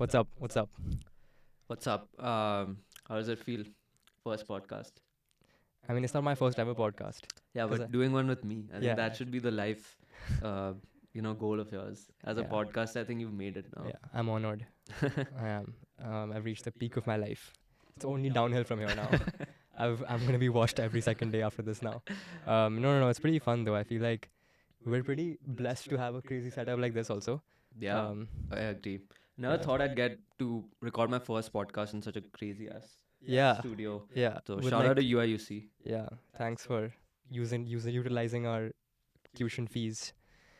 What's up? What's up? What's up? How does it feel? First podcast. I mean, it's not my first ever podcast. Yeah, 'Cause but doing one with me. I think yeah, that should be the life, uh, goal of yours. As a yeah, podcast, I think you've made it now. yeah. I'm honored. I am. I've reached the peak of my life. It's only downhill from here now. I'm gonna be washed every second day after this now. No. It's pretty fun though. I feel like we're pretty blessed to have a crazy setup like this also. Yeah, Um, I agree. Never yeah. thought I'd get to record my first podcast in such a crazy ass Yeah. studio. Yeah. So With shout out to like, UIUC. yeah. Thanks for utilizing our tuition fees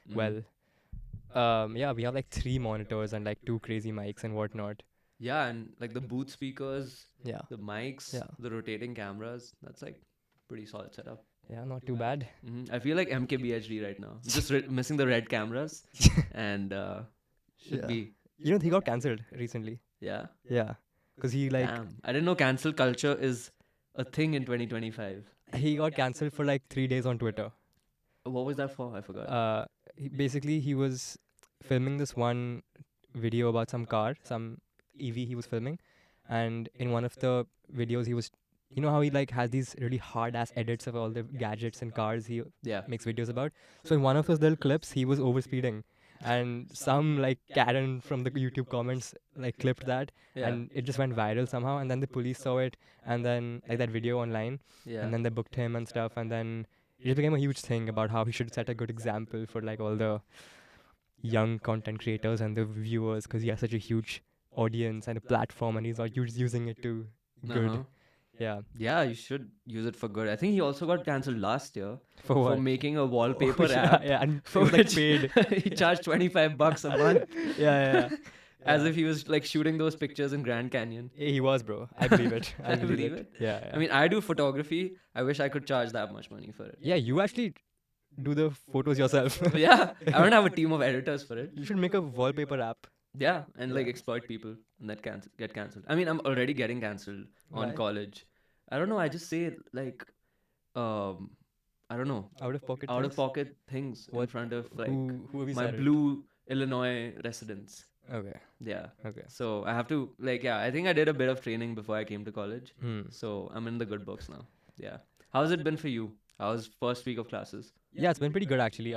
Mm. well. Yeah, we have like 3 monitors and like 2 crazy mics and whatnot. Yeah, and like the booth speakers, Yeah. the mics, Yeah. the rotating cameras. That's like pretty solid setup. Yeah, not too bad. I feel like MKBHD right now. Just missing the red cameras, and should Yeah. be. You know, he got cancelled recently. Yeah. Yeah. Because he like Damn. I didn't know cancel culture is a thing in 2025. he got cancelled for like 3 days on Twitter. What was that for? I forgot. He was filming this one video about some car, some EV he was filming, and in one of the videos he was, you know how he like has these really hard ass edits of all the gadgets and cars he Yeah. makes videos about. So in one of those little clips he was overspeeding, and some like Karen from the YouTube comments like clipped that, Yeah. and it just went viral somehow. And then the police saw it, and then like that video online, Yeah. and then they booked him and stuff, and then it just became a huge thing about how he should set a good example for like all the young content creators and the viewers, because he has such a huge audience and a platform, and he's not using it to good. Uh-huh. Yeah. Yeah, you should use it for good. I think he also got cancelled last year For for what? making a wallpaper yeah, app. yeah, and it For was like which paid. he charged $25 a month, Yeah. as if he was like shooting those pictures in Grand Canyon. He was, bro. I believe it. I I believe, believe it. Yeah. I mean, I do photography. I wish I could charge that much money for it. yeah, you actually do the photos yourself. But yeah, I don't have a team of editors for it. You should make a wallpaper app. Yeah, and like Yeah. exploit people and that get cancelled. I mean, I'm already getting cancelled on Why? college. I don't know. I just say like, I don't know, Out of pocket. out of things? pocket things in What- front of like Who have you my said it? blue Illinois residents. Okay. Yeah. Okay. So I have to like, yeah, I think I did a bit of training before I came to college. Hmm. So I'm in the good books now. Yeah. How's it been for you? How's first week of classes? Yeah, it's been pretty good actually.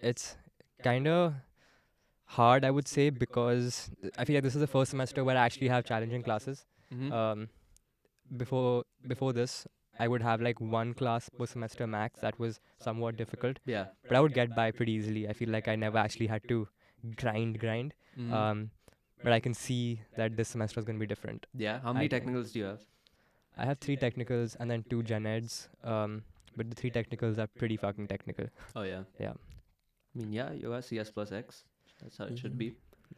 It's kind of hard, I would say, because I feel like this is the first semester where I actually have challenging classes. Mm-hmm. Before this, I would have like one class per semester max that was somewhat difficult, Yeah. but I would get by pretty easily. I feel like I never actually had to grind. Mhm. But I can see that this semester is going to be different. Yeah. How many I think- technicals do you have? I have 3 technicals and then 2 gen eds. But the 3 technicals are pretty fucking technical. Oh yeah. Yeah. I mean, yeah, you are CS plus X. That's how it should be.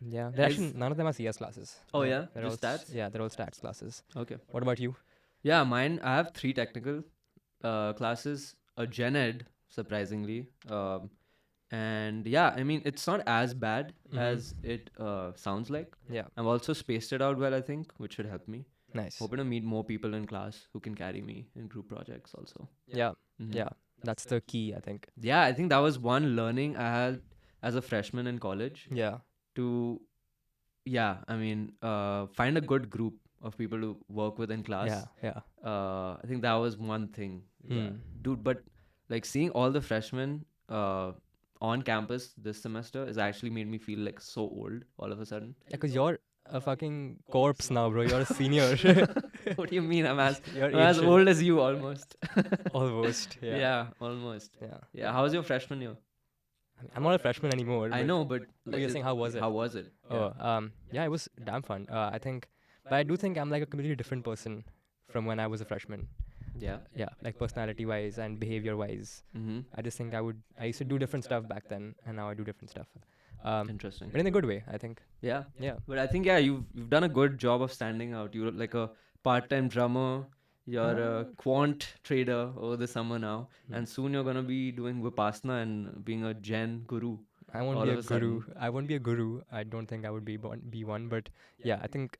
Yeah, Is- actually none of them are CS classes. Oh, They're- yeah? they're all Just stats? Yeah, they're all stats classes. Okay. What about you? Yeah, mine. I have 3 technical classes. A gen ed, surprisingly. And yeah, I mean, it's not as bad Mhm. as it sounds like. Yeah, I've also spaced it out well, I think, which should help me. nice. Hoping to meet more people in class who can carry me in group projects also. Yeah, Mhm. yeah, that's the key, I think. Yeah, I think that was one learning I had as a freshman in college Yeah, to, yeah, I mean, find a good group of people to work with in class. yeah. I think that was one thing. Yeah. Hmm. Dude, but like seeing all the freshmen on campus this semester has actually made me feel like so old all of a sudden. Yeah, because you're a fucking corpse now, bro. You're a senior. What do you mean? I'm as You're I'm as ancient. old as you almost. Almost. Yeah, Yeah. almost. Yeah. Yeah, how was your freshman year? I'm not a freshman anymore. I but- know, but Oh, you're saying how was it? How was it? Oh, yeah, it was damn fun. I think, but I do think I'm like a completely different person from when I was a freshman. Yeah. Yeah, like personality-wise and behavior-wise. Mm-hmm. I just think I used to do different stuff back then, and now I do different stuff. Interesting. But in a good way, I think. Yeah. Yeah. But I think you've done a good job of standing out. You're like a part-time drummer. You're a quant trader over the summer now, and soon you're gonna be doing Vipassana and being a Zen guru. I won't all be of a a guru. I won't be a guru. I don't think I would be one. But yeah, I think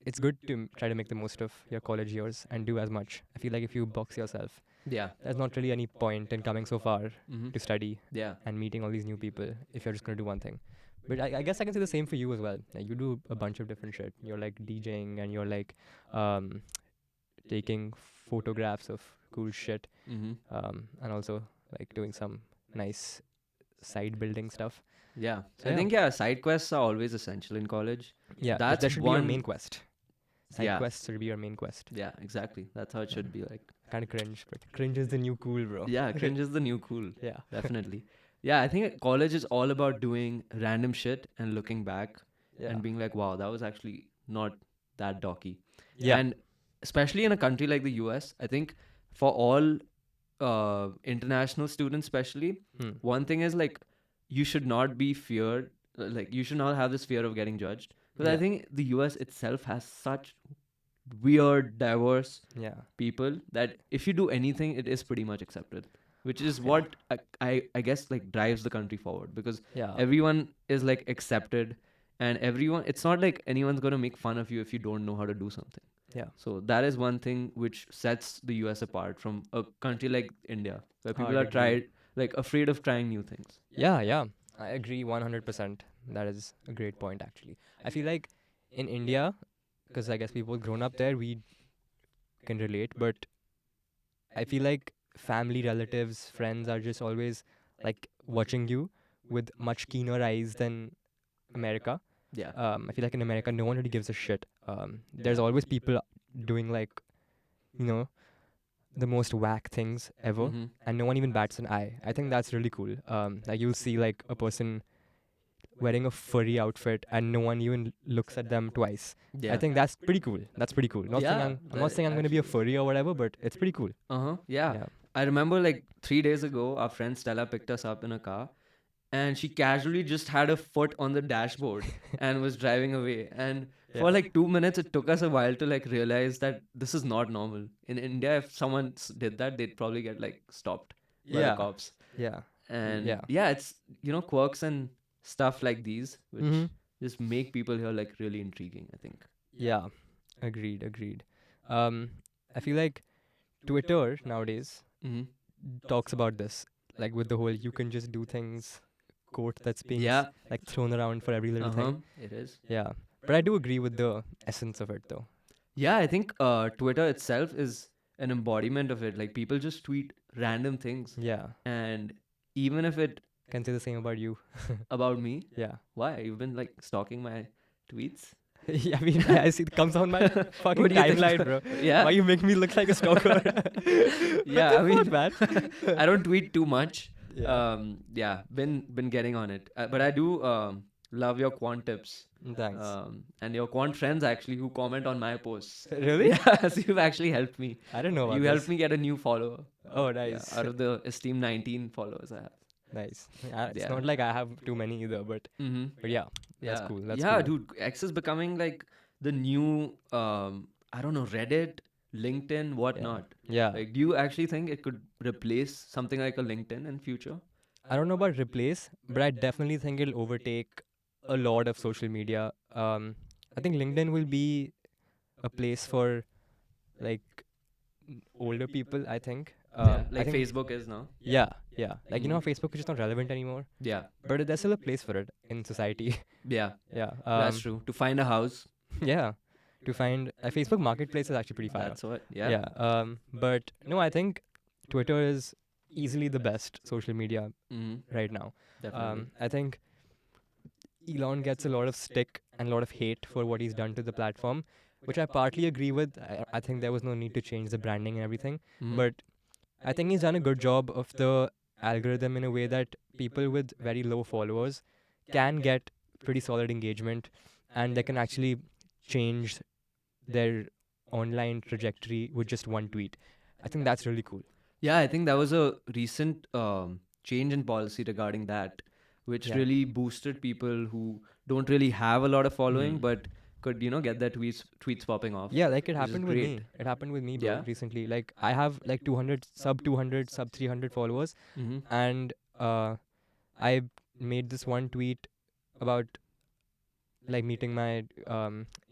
it's good to try to make the most of your college years and do as much. I feel like if you box yourself, Yeah. there's not really any point in coming so far Mm-hmm. to study Yeah. and meeting all these new people if you're just going to do one thing. But I guess I can say the same for you as well. Like, you do a bunch of different shit. You're like DJing and you're like um, taking photographs of cool shit, Mm-hmm. and also like doing some nice side building stuff. Yeah. So I yeah. think side quests are always essential in college. Yeah, That's that should be your main one- quest. Side Yeah. quests should be your main quest. Yeah, exactly. That's how it should be like. Kind of cringe, but cringe is the new cool, bro. Yeah, cringe is the new cool. Yeah. Definitely. Yeah, I think college is all about doing random shit and looking back Yeah. and being like, wow, that was actually not that docky. Yeah. And especially in a country like the US, I think for all international students, especially, Hmm. one thing is like, you should not be feared, like, you should not have this fear of getting judged. Because I Yeah. think the US itself has such weird, diverse Yeah. people that if you do anything, it is pretty much accepted. Which is what I guess like drives the country forward, because Yeah. everyone is like accepted, and everyone, it's not like anyone's going to make fun of you if you don't know how to do something. Yeah. So that is one thing which sets the US apart from a country like India, where people Hard are agree. afraid of trying new things. Yeah, yeah. I agree 100%. That is a great point, actually. I feel like in India, because I guess people grown up there, we can relate, but I feel like family, relatives, friends are just always like watching you with much keener eyes than America. Yeah. I feel like in America, no one really gives a shit. There's always people doing like, you know, the most whack things ever, Mhm. and no one even bats an eye. I think that's really cool. Like you'll see like a person wearing a furry outfit, and no one even looks at them twice. Yeah. I think that's pretty cool. That's pretty cool. Not saying Yeah, I'm not saying I'm gonna be a furry or whatever, but it's pretty cool. Uh-huh. Yeah. Yeah. I remember like 3 days ago, our friend Stella picked us up in a car, and she casually just had a foot on the dashboard and was driving away. And Yeah. for like 2 minutes, it took us a while to like realize that this is not normal. In India, if someone did that, they'd probably get like stopped by the Yeah. cops. Yeah. And Yeah. it's quirks and stuff like these which Mhm. just make people here like really intriguing, I think. Yeah. Agreed. Agreed. I feel like Twitter nowadays Mm-hmm. talks about this, like with the whole "you can just do things" quote that's being Yeah. like thrown around for every little Uh-huh. thing. It is. Yeah. But I do agree with the essence of it, though. Yeah, I think Twitter itself is an embodiment of it. Like people just tweet random things, Yeah. and even if it Can say the same about you. about me, Yeah. why you've been like stalking my tweets? Yeah, I mean, I see it comes on my fucking What do you think? timeline, bro. Yeah. Why you make me look like a stalker? Yeah, I mean, man. I don't tweet too much. Yeah. Been getting on it, but I do love your quant tips. Thanks. And your quant friends actually who comment on my posts. Really? Yeah, so you've actually helped me. I don't know about You this. helped me get a new follower. Oh, Yeah, nice. out of the esteemed 19 followers I have. Nice. It's Yeah. not like I have too many either, but yeah, that's Yeah. cool. That's yeah, cool. dude, X is becoming like the new, I don't know, Reddit, LinkedIn, whatnot. Yeah. Like, do you actually think it could replace something like a LinkedIn in future? I don't know about replace, but I definitely think it'll overtake a lot of social media. I think LinkedIn will be a place for like older people, I think. Yeah, I like think, Facebook is now. Yeah, yeah. Like, you know, how Facebook is just not relevant anymore, Yeah, but there's still a place for it in society. yeah, Yeah. that's true. To find a house, Yeah. To find a Facebook Marketplace is actually pretty fire. that's what. Yeah. Yeah. But no, I think Twitter is easily the best social media Mm-hmm. right now. Definitely. I think Elon gets a lot of stick and a lot of hate for what he's done to the platform, which I partly agree with. I think there was no need to change the branding and everything, Mhm. but I think he's done a good job of the algorithm in a way that people with very low followers can get pretty solid engagement, and they can actually change their online trajectory with just one tweet. I think that's really cool. Yeah, I think that was a recent change in policy regarding that, which Yeah. really boosted people who don't really have a lot of following, Mhm. but could get their tweets popping off. Yeah, like it Which is happened with me. great. It happened with me, bro, Yeah? recently. Like I have like 200, sub 200, sub 300 followers, Mm-hmm. and I made this one tweet about like meeting my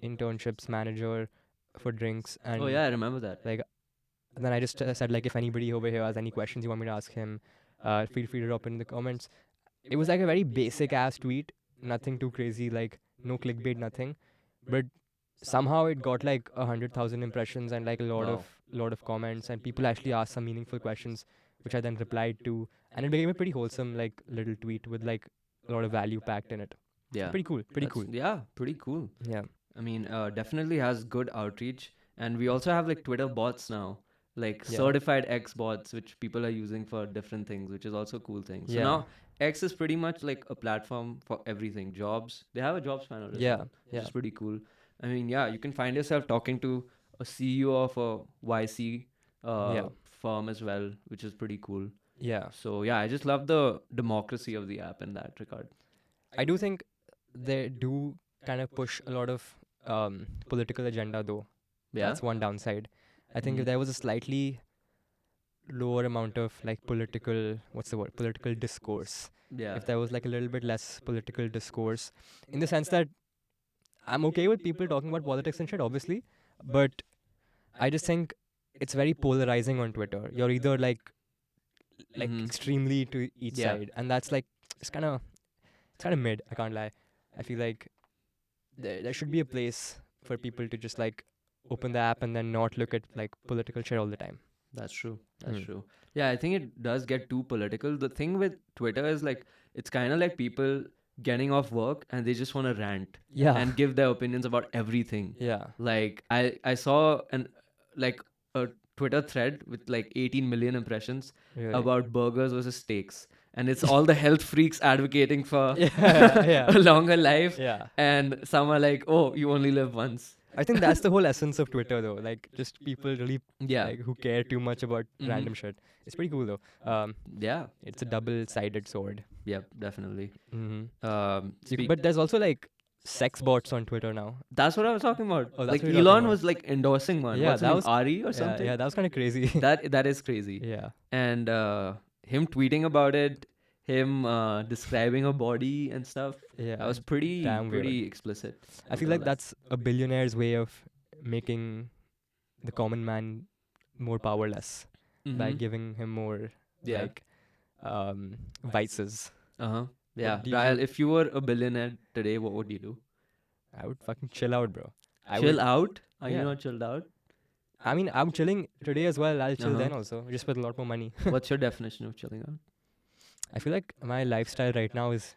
internships manager for drinks, and Oh yeah, I remember that. then I just said like, if anybody over here has any questions you want me to ask him, feel free to drop in the comments. It was like a very basic ass tweet, nothing too crazy, like no clickbait, nothing. But somehow it got like 100,000 impressions and like a Wow. lot of comments, and people actually asked some meaningful questions, which I then replied to, and it became a pretty wholesome like little tweet with like a lot of value packed in it. So Yeah. pretty cool, pretty cool. Yeah, pretty cool. Yeah, I mean, definitely has good outreach, and we also have like Twitter bots now, like Yeah. certified X bots, which people are using for different things, which is also a cool thing. So Yeah. now X is pretty much like a platform for everything. Jobs, they have a jobs panel as yeah, well, which yeah, is pretty cool. I mean, yeah, you can find yourself talking to a CEO of a YC Yeah. firm as well, which is pretty cool. yeah. So yeah, I just love the democracy of the app in that regard. I do think they do kind of push a lot of political agenda, though. Yeah. That's one downside. I think if Mhm. there was a slightly lower amount of like political, what's the word, political discourse, Yeah. if there was like a little bit less political discourse, in the sense that I'm okay with people talking about politics and shit, obviously, but I just think it's very polarizing on Twitter. You're either like Mhm. extremely to each Yeah. side, and that's like it's kind of mid. I can't lie. I feel like there should be a place for people to just like open the app and then not look at like political shit all the time. That's true. That's Hmm. true. Yeah, I think it does get too political. The thing with Twitter is like it's kind of like people getting off work and they just want to rant Yeah. and give their opinions about everything. Yeah. Like I saw an like a Twitter thread with like 18 million impressions Really. about burgers versus steaks, and it's all the health freaks advocating for Yeah. Yeah. a longer life, Yeah. and some are like, "Oh, you only live once." I think that's the whole essence of Twitter, though. Like, just people really Yeah. like who care too much about Mhm. random shit. It's pretty cool, though. Yeah. It's a double-sided sword. Yep, definitely. Mm-hmm. But there's also like sex bots on Twitter now. That's what I was talking about. Oh, that's Like what you're talking Elon about. was like endorsing one. Yeah, What's that her name? was- Ari or Yeah, something? yeah, that was kind of crazy. That is crazy. Yeah. And him tweeting about it, him describing a body and stuff. Yeah. That was pretty damn weird. pretty explicit. I feel like that's a billionaire's way of making the common man more powerless by Mhm. giving him more Yeah. like vices. Uh-huh. Yeah. do Rahul, you- if you were a billionaire today, what would you do? I would fucking chill out, bro. I Chill would, out? Are you Yeah. not chilled out? I mean, I'm chilling today as well. I'll chill Uh-huh. then also, just with a lot more money. What's your definition of chilling out? I feel like my lifestyle right now is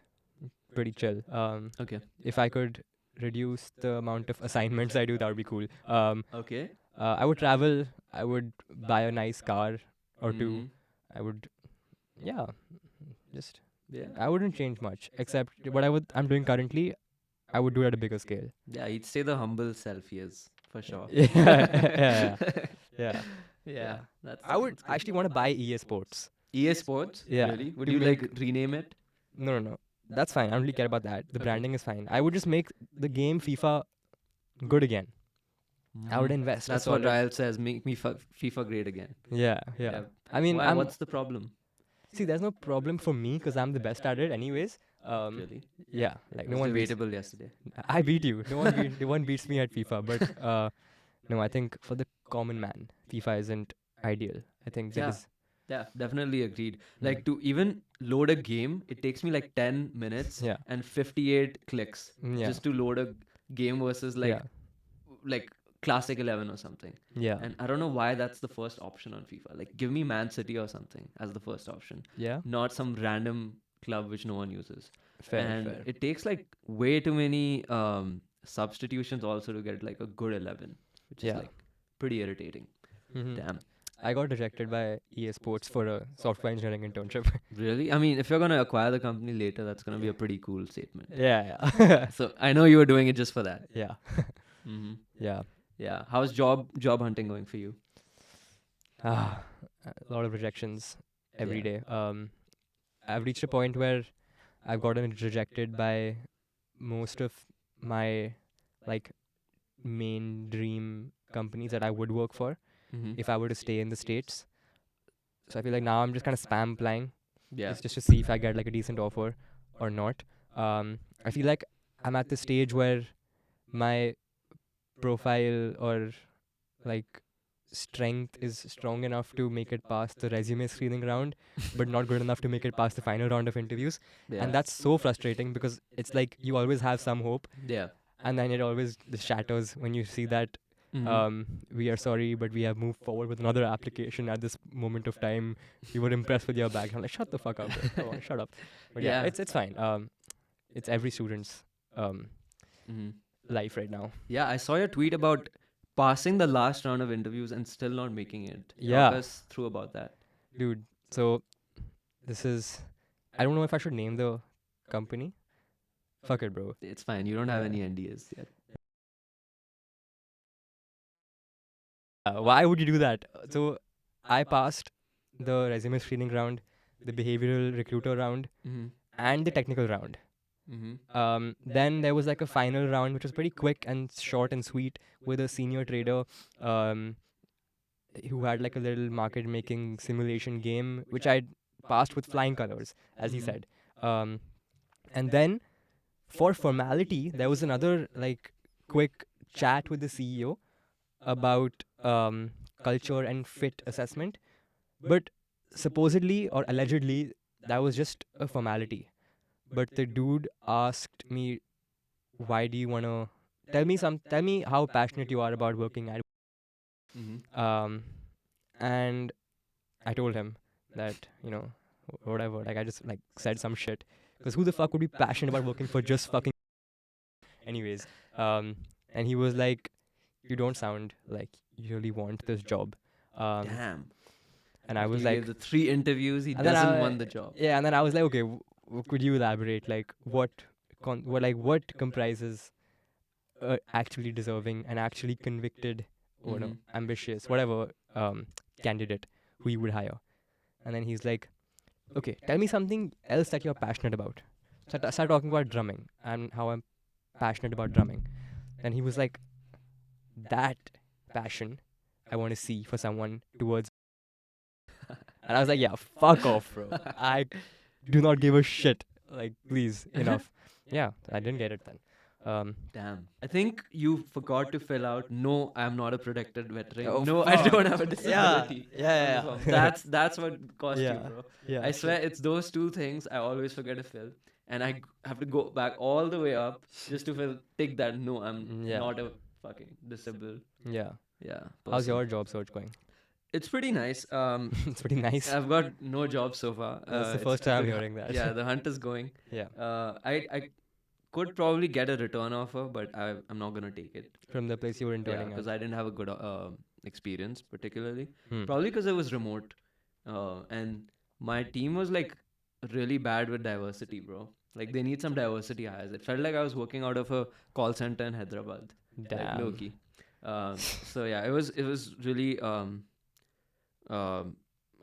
pretty chill. Okay. If I could reduce the amount of assignments I do, that would be cool. Okay. I would travel. I would buy a nice car or two. Mhm. I would, yeah, just Yeah. I wouldn't change much except what I'm doing currently. I would do it at a bigger scale. Yeah, he'd say the humble self he is, for sure. Yeah, yeah. Yeah, that's. I would that's good. actually want to buy EA Sports. EA Sports. Yeah, Really? Would to you like make- rename it? No. That's fine. I don't really care about that. The Okay. branding is fine. I would just make the game FIFA good again. I would invest. That's all what it- Ryle says. Make me FIFA great again. Yeah. I mean, Why, what's the problem? see, there's no problem for me because I'm the best at it, anyways. Really? Yeah, like It no was one beats. debatable yesterday. I beat you. No one beats me at FIFA. But no, I think for the common man, FIFA isn't ideal. I think Yeah. because Yeah, definitely agreed. Like to even load a game, it takes me like 10 minutes Yeah. and 58 clicks Yeah. just to load a game versus like Yeah. like Classic 11 or something. Yeah. And I don't know why that's the first option on FIFA. Like give me Man City or something as the first option, Yeah. not some random club which no one uses. Fair. And fair. it takes like way too many substitutions also to get like a good 11, which Yeah. is like pretty irritating. Mhm. Damn. I got rejected by EA Sports for a software engineering internship. Really? I mean, if you're going to acquire the company later, that's going to be a pretty cool statement. yeah. So I know you were doing it just for that. Yeah. Mm-hmm. Yeah. Yeah. How's job hunting going for you? Ah, a lot of rejections every Yeah. day. I've reached a point where I've gotten rejected by most of my like main dream companies that I would work for Mm-hmm. if I were to stay in the States. So I feel like now I'm just kind of spam applying. Yeah. It's just to see if I get like a decent offer or not. I feel like I'm at the stage where my profile or like strength is strong enough to make it past the resume screening round, but not good enough to make it past the final round of interviews. Yeah. And that's so frustrating because it's like you always have some hope, Yeah. and then it always just shatters when you see that Mhm. we are sorry, but we have moved forward with another application at this moment of time. We were impressed with your background. Like, shut the fuck up, bro. Come on, shut up. But yeah, Yeah. it's fine. It's every student's Mhm. life right now. Yeah, I saw your tweet about passing the last round of interviews and still not making it. Yeah. Talk us through about that. Dude, so this is, I don't know if I should name the company. Fuck it, bro. It's fine. You don't have Yeah. any NDAs yet. Why would you do that? So I passed the resume screening round, the behavioral recruiter round, Mm-hmm. and the technical round. Mm-hmm. Then there was like a final round, which was pretty quick and short and sweet, with a senior trader um, who had like a little market making simulation game, which I passed with flying colors, as he Mhm. said. And then for formality, there was another like quick chat with the CEO about culture and fit assessment. But supposedly or allegedly, that was just a formality. But the dude asked me, "Why do you wanna tell me how passionate you are about working at?" Mm-hmm. And I told him that whatever. Like I just like said some shit because who the fuck would be passionate about working for just fucking? Anyways, and he was like, "You don't sound like you really want this job." Damn. And I was He like, gave the 3 interviews. He and then doesn't I- want the job. yeah, and then I was like, okay, could you elaborate? Like, what comprises actually deserving and actually convicted, or no, Mhm. ambitious, whatever candidate who you would hire? And then he's like, okay, tell me something else that you're passionate about. So I started talking about drumming and how I'm passionate about drumming. And he was like, that passion I want to see for someone towards. And I was like, yeah, fuck off, bro. I do not give a shit. Like, please, enough. Yeah, I didn't get it then. Damn. I think you forgot to fill out. No, I'm not a protected veteran. Oh, no, I fuck. don't have a disability. yeah, on the yeah, form. yeah. That's what cost you, Yeah, bro. yeah. I swear it's those 2 things I always forget to fill, and I have to go back all the way up just to tick that. No, I'm Yeah. not a fucking disabled. Yeah. Yeah. How's person. your job search going? It's pretty nice. It's pretty nice. I've got no job so far. That's the It's first time I'm the hu- hearing that. Yeah, the hunt is going. Yeah. I could probably get a return offer, but I'm not gonna take it. From the place you were Yeah, interning because at. I didn't have a good experience, particularly. Hmm. Probably because it was remote, and my team was like really bad with diversity, bro. Like they need some diversity hires. It felt like I was working out of a call center in Hyderabad, like Damn. low key. So yeah, it was really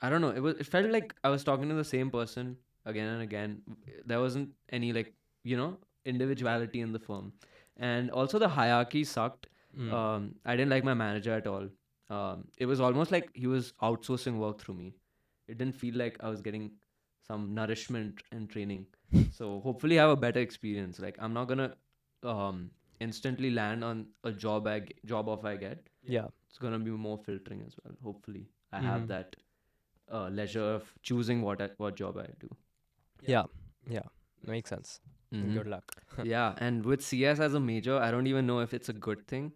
I don't know. It felt like I was talking to the same person again and again. There wasn't any like individuality in the firm, and also the hierarchy sucked. Mm. I didn't like my manager at all. It was almost like he was outsourcing work through me. It didn't feel like I was getting some nourishment and training. So hopefully I have a better experience. Like I'm not gonna instantly land on a job offer I get. Yeah. It's gonna be more filtering as well. Hopefully I Mhm. have that leisure of choosing what job I do. Yeah. Yeah. Makes sense. Mhm. Good luck. Yeah, and with CS as a major, I don't even know if it's a good thing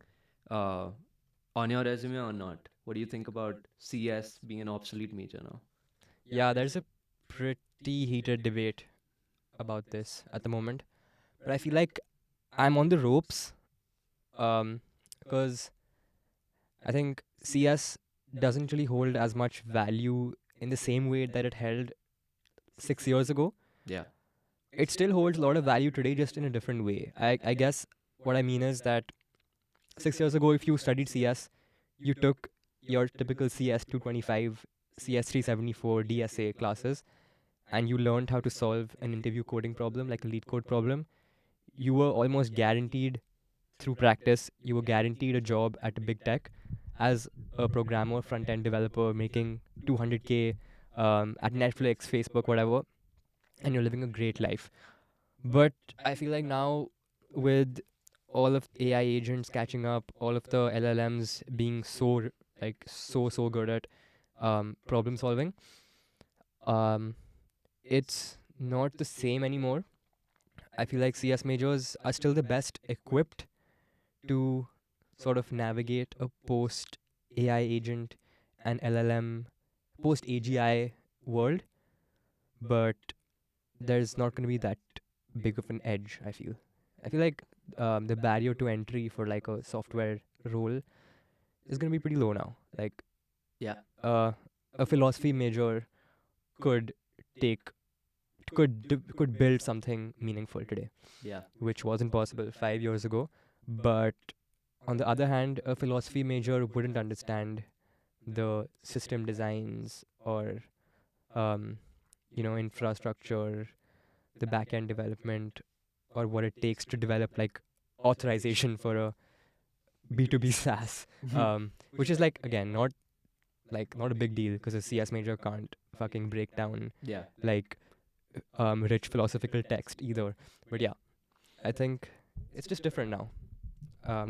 on your resume or not. What do you think about CS being an obsolete major now? Yeah, there's a pretty heated debate about this at the moment. But I feel like I'm on the ropes because I think CS doesn't really hold as much value in the same way that it held 6 years ago. Yeah. It still holds a lot of value today, just in a different way. I guess what I mean is that 6 years ago, if you studied CS, you took your typical CS 225, CS 374, DSA classes, and you learned how to solve an interview coding problem, like a lead code problem. You were almost guaranteed through practice, you were guaranteed a job at a big tech as a programmer, front end developer, making 200K at Netflix, Facebook, whatever, and you're living a great life. But I feel like now, with all of AI agents catching up, all of the LLMs being so like so good at problem solving. Um, it's not the same anymore. I feel like CS majors are still the best equipped to sort of navigate a post AI agent and LLM, post AGI world, but there's not going to be that big of an edge, I feel. I feel like the barrier to entry for like a software role is going to be pretty low now. Like Yeah. uh, a philosophy major could take could build something meaningful today, Yeah. which wasn't possible 5 years ago. But on the other hand, a philosophy major wouldn't understand the system designs or um, infrastructure, the back end development, or what it takes to develop like authorization for a B2B SaaS, which is like again not a big deal because a CS major can't fucking break down Yeah. like rich philosophical text either. But yeah, I think it's just different now,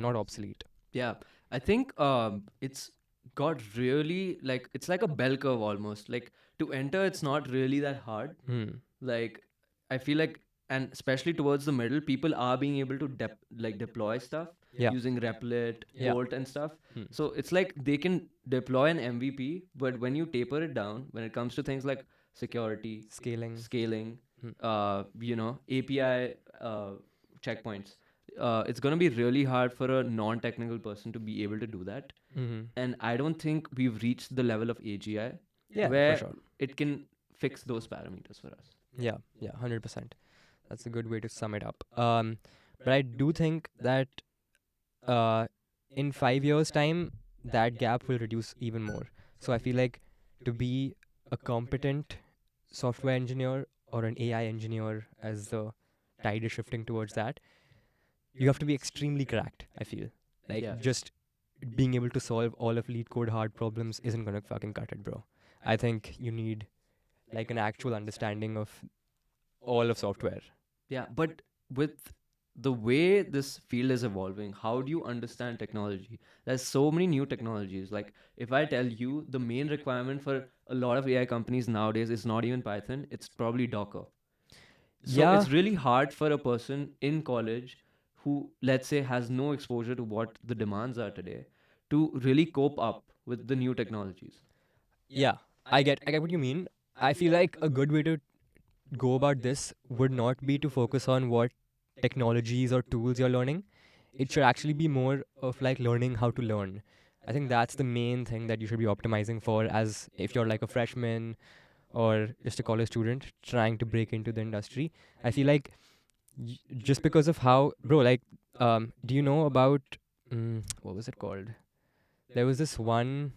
not obsolete. Yeah, I think it's got really like it's like a bell curve almost. Like to enter, it's not really that hard. Hmm. Like I feel like, and especially towards the middle, people are being able to like deploy stuff Yeah. using Replit, Yeah. Bolt, and stuff. Hmm. So it's like they can deploy an MVP, but when you taper it down, when it comes to things like security, Scaling. scaling, Hmm. API checkpoints, it's going to be really hard for a non-technical person to be able to do that. Mm-hmm. And I don't think we've reached the level of AGI Yeah, where for sure. it can fix those parameters for us. Yeah, 100%. That's a good way to sum it up. But I do think that uh, in 5 years' time, that gap will reduce even more. So I feel like to be a competent software engineer or an AI engineer, as the tide is shifting towards that, you have to be extremely cracked. I feel like Yeah. just being able to solve all of lead code hard problems isn't gonna fucking cut it, bro. I think you need like an actual understanding of all of software. Yeah, but with the way this field is evolving, how do you understand technology? There's so many new technologies. Like if I tell you the main requirement for a lot of AI companies nowadays is not even Python, it's probably Docker. So Yeah. it's really hard for a person in college who, let's say, has no exposure to what the demands are today to really cope up with the new technologies. Yeah, I get what you mean. I feel like a good way to go about this would not be to focus on what technologies or tools you're learning. It should actually be more of like learning how to learn. I think that's the main thing that you should be optimizing for as if you're like a freshman or just a college student trying to break into the industry. I feel like just because of how, bro, like, do you know about what was it called? There was this one.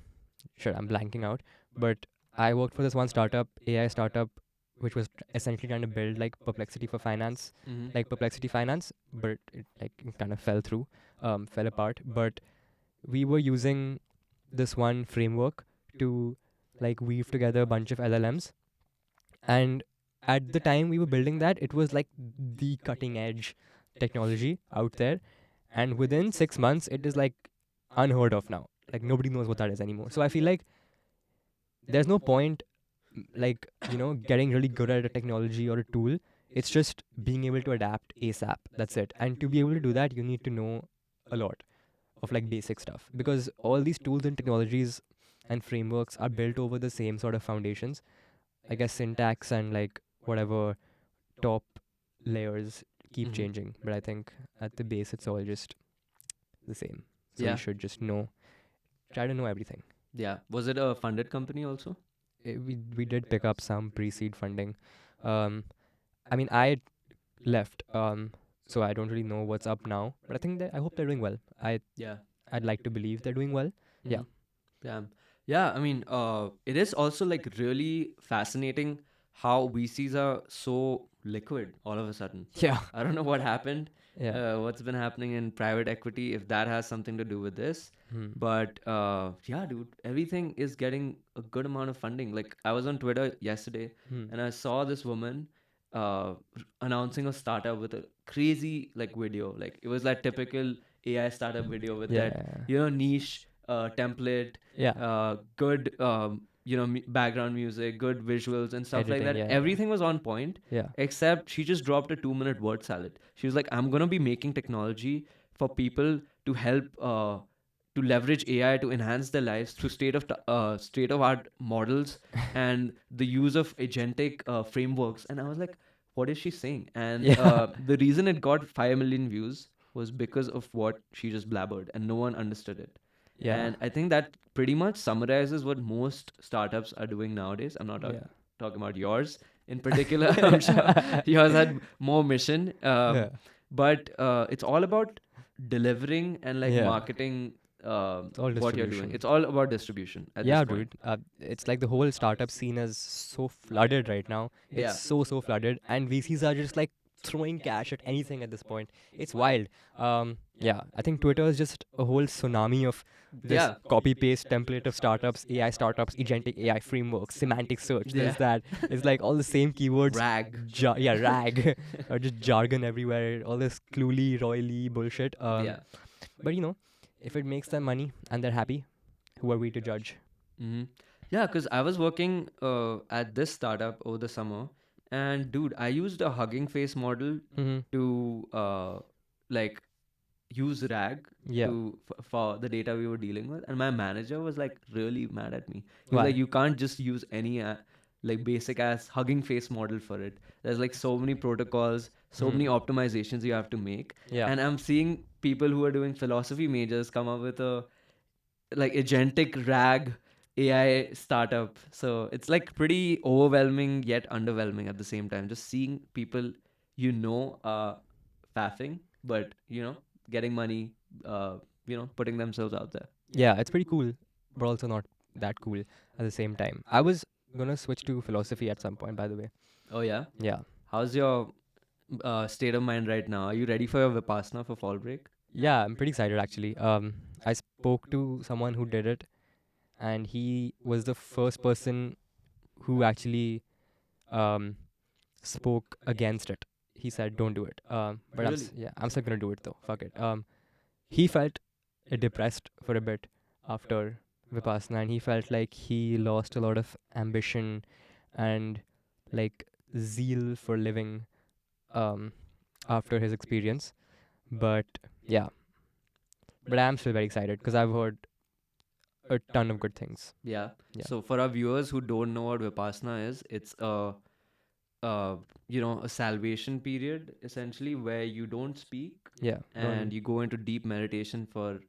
Sure, I'm blanking out, but I worked for this one startup, AI startup, which was essentially trying to build like Perplexity for finance, Mm-hmm. like Perplexity Finance, but it like kind of fell through, fell apart. But we were using this one framework to like weave together a bunch of LLMs, and at the time we were building that, it was like the cutting edge technology out there, and within 6 months, it is like unheard of now. Like nobody knows what that is anymore. So I feel like there's no point like getting really good at a technology or a tool. It's just being able to adapt ASAP. That's it. And to be able to do that, you need to know a lot of like basic stuff, because all these tools and technologies and frameworks are built over the same sort of foundations. I guess syntax and like whatever top layers keep Mhm. changing, but I think at the base it's all just the same. So Yeah. you should just try to know everything. Yeah. Was it a funded company also? We did pick up some pre-seed funding. I mean, I left, so I don't really know what's up now. But I think I hope they're doing well. Yeah. I'd like to believe they're doing well. Yeah. Mhm. Yeah. Yeah. I mean, it is also like really fascinating how VCs are so liquid all of a sudden. Yeah. I don't know what happened. Yeah. What's been happening in private equity, if that has something to do with this. Hmm. But yeah, dude, everything is getting a good amount of funding. Like I was on Twitter yesterday Hmm. and I saw this woman announcing a startup with a crazy like video. Like it was like typical AI startup video with that Yeah. niche template, Yeah. good background music, good visuals and stuff like Editing, that. yeah, yeah. Everything was on point, Yeah. except she just dropped a 2-minute word salad. She was like, I'm gonna be making technology for people to help to leverage AI to enhance their lives through state of art models and the use of agentic frameworks. And I was like, what is she saying? And Yeah. the reason it got 5 million views was because of what she just blabbered, and no one understood it. Yeah. And I think that pretty much summarizes what most startups are doing nowadays. I'm not Yeah. talking about yours in particular. I'm sure yours had more mission. Yeah. But it's all about delivering and like Yeah. marketing It's all what you're doing. distribution. It's all about distribution at this Yeah, point. dude. It's like the whole startup scene is so flooded right now. It's Yeah. so flooded, and VCs are just like throwing cash at anything at this point. It's wild. Yeah, I think Twitter is just a whole tsunami of this Yeah. copy paste template of startups, AI startups, agentic AI frameworks, semantic search. Yeah. There's that. It's like all the same keywords. Rag. Yeah, rag, or just jargon everywhere. All this Cluely, Roy Lee bullshit. Yeah. But if it makes them money and they're happy, who are we to judge? Mm-hmm. Yeah, because I was working at this startup over the summer, and dude, I used a Hugging Face model Mm-hmm. to like use RAG Yeah. for the data we were dealing with, and my manager was like really mad at me. He was Why? like, "You can't just use any like basic ass Hugging Face model for it. There's like so many protocols, so many optimizations you have to make." Yeah. And I'm seeing people who are doing philosophy majors come up with a like agentic RAG AI startup. So it's like pretty overwhelming yet underwhelming at the same time. Just seeing people faffing, but getting money, putting themselves out there. Yeah, it's pretty cool, but also not that cool at the same time. I was gonna switch to philosophy at some point, by the way. Oh yeah. Yeah. How's your state of mind right now? Are you ready for your Vipassana for fall break? Yeah, I'm pretty excited actually. I spoke to someone who did it, and he was the first person who actually spoke against it. He said, "Don't do it." But Really? I'm still gonna do it though. Fuck it. He felt depressed for a bit after Vipassana, and he felt like he lost a lot of ambition and like zeal for living after his experience. But yeah, but I'm still very excited because I've heard a ton of good things. Yeah. Yeah. So for our viewers who don't know what Vipassana is, it's a salvation period essentially where you don't speak Yeah. and you go into deep meditation for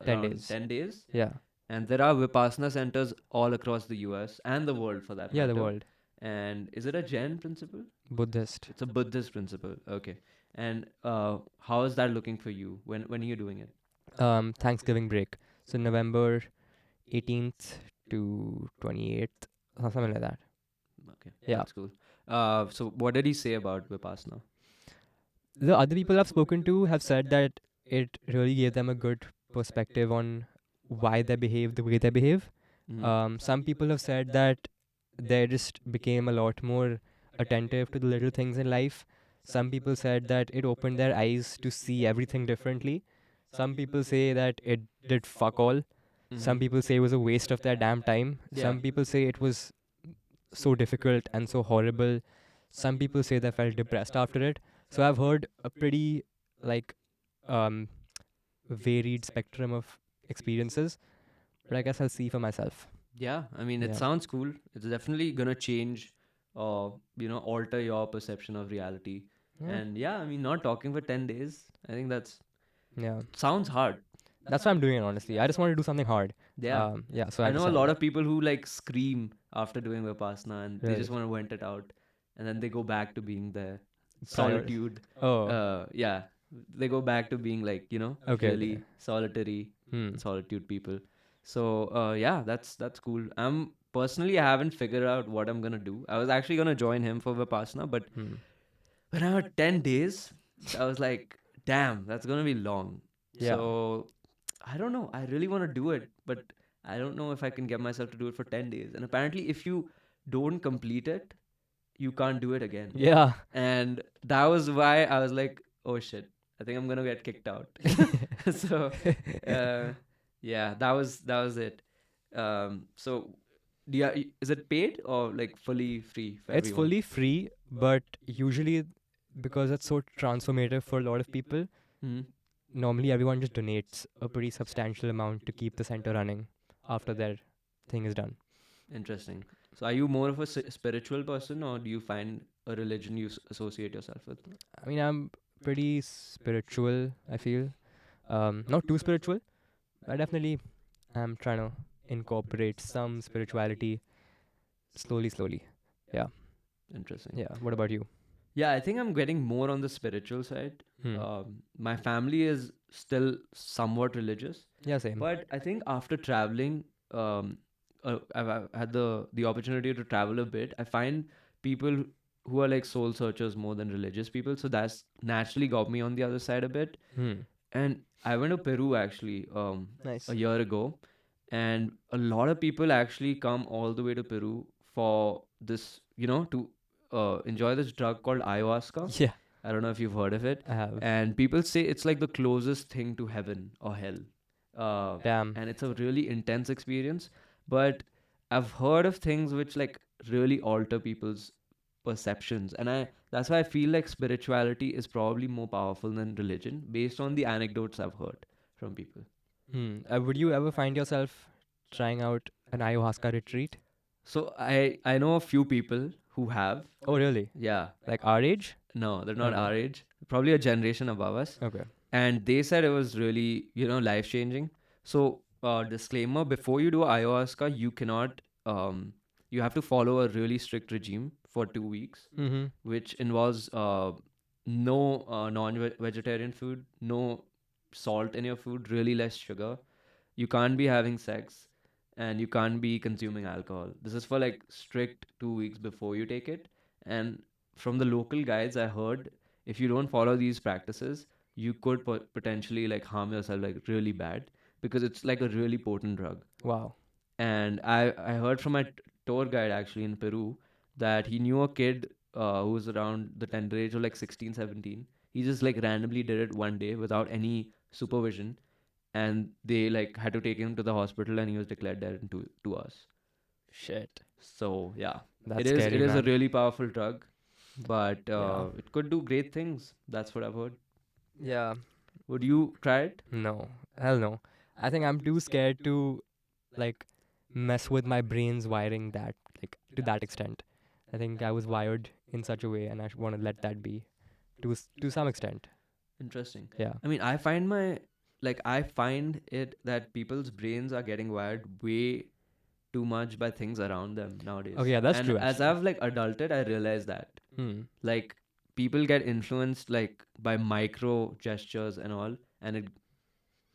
10 around days. 10 days. Yeah. And there are Vipassana centers all across the US and the world for that Yeah, the matter. world. And is it a Jain principle? Buddhist. It's a Buddhist principle. Okay. And how is that looking for you? When are you doing it? Thanksgiving break. So November 18th to 28th, something like that. Okay. Yeah. That's cool. So what did he say about Vipassana? The other people I've spoken to have said that it really gave them a good perspective on why they behave the way they behave. Mhm. Some people have said that they just became a lot more attentive to the little things in life. Some people said that it opened their eyes to see everything differently. Some people say that it did fuck all. Some Mhm. people say it was a waste of their damn time. Yeah. Some people say it was so difficult and so horrible. Some people say they felt depressed after it. So I've heard a pretty like um varied spectrum of experiences, but I guess I'll see for myself. Yeah, I mean, it Yeah. sounds cool. It's definitely gonna change or alter your perception of reality. Yeah. And yeah, I mean, not talking for 10 days, I think that's Yeah. sounds hard. That's what I'm doing, honestly. I just want to do something hard. Yeah. Yeah. So I know a decided- lot of people who like scream after doing Vipassana and they just Right. want to vent it out, and then they go back to being there. Prior- Solitude. Oh. Yeah. They go back to being like, Okay, really okay. solitary, Hmm. solitude people. So yeah, that's cool. I haven't figured out what I'm gonna do. I was actually gonna join him for Vipassana, but Hmm. when I had 10 days, I was like, damn, that's gonna be long. Yeah. So I don't know. I really want to do it, but I don't know if I can get myself to do it for 10 days. And apparently, if you don't complete it, you can't do it again. Yeah. And that was why I was like, oh shit, I think I'm gonna get kicked out. So Yeah, that was it. So is it paid or like fully free for It's everyone? fully free, but usually because it's so transformative for a lot of people, Hmm. normally everyone just donates a pretty substantial amount to keep the center running after their thing is done. Interesting. So are you more of a spiritual person, or do you find a religion you associate yourself with? I mean, I'm pretty spiritual, I feel. Not too spiritual, but definitely I'm trying to incorporate some spirituality slowly. Yeah, Interesting. yeah. What about you? Yeah, I think I'm getting more on the spiritual side. Hmm. My family is still somewhat religious, Yeah, same. but I think after traveling, um, I've had the opportunity to travel a bit. I find people who are like soul searchers more than religious people, so that's naturally got me on the other side a bit. Hmm. And I went to Peru actually a Nice. year ago, and a lot of people actually come all the way to Peru for this, to enjoy this drug called ayahuasca. Yeah, I don't know if you've heard of it. I have. And people say it's like the closest thing to heaven or hell. Uh, Damn. and it's a really intense experience. But I've heard of things which like really alter people's perceptions. And that's why I feel like spirituality is probably more powerful than religion based on the anecdotes I've heard from people. Hmm. Would you ever find yourself trying out an ayahuasca retreat? So I know a few people who have. Oh, really? Yeah. Like our age? No, they're not Okay. our age. Probably a generation above us. Okay. And they said it was really, life changing. So, disclaimer: before you do ayahuasca, you have to follow a really strict regime for 2 weeks, Mm-hmm. which involves no non-vegetarian food, no salt in your food, really less sugar. You can't be having sex, and you can't be consuming alcohol. This is for like strict 2 weeks before you take it. And from the local guides, I heard if you don't follow these practices, you could potentially like harm yourself like really bad, because it's like a really potent drug. Wow. And I heard from my tour guide actually in Peru that he knew a kid who was around the tender age of like 16, 17. He just like randomly did it one day without any supervision, and they like had to take him to the hospital, and he was declared dead in 2 hours. Shit. So yeah, it That's is scary, it is a man. really powerful drug, but Yeah. it could do great things. That's what I've heard. Yeah. Would you try it? No. Hell no. I think I'm too scared to like mess with my brain's wiring that like to that extent. I think I was wired in such a way, and I want to let that be to some extent. Interesting. Yeah. I mean, I find it that people's brains are getting wired way too much by things around them nowadays. Okay. Yeah, that's And true. as Actually. I've like adulted, I realize that Hmm. like people get influenced like by micro gestures and all, and it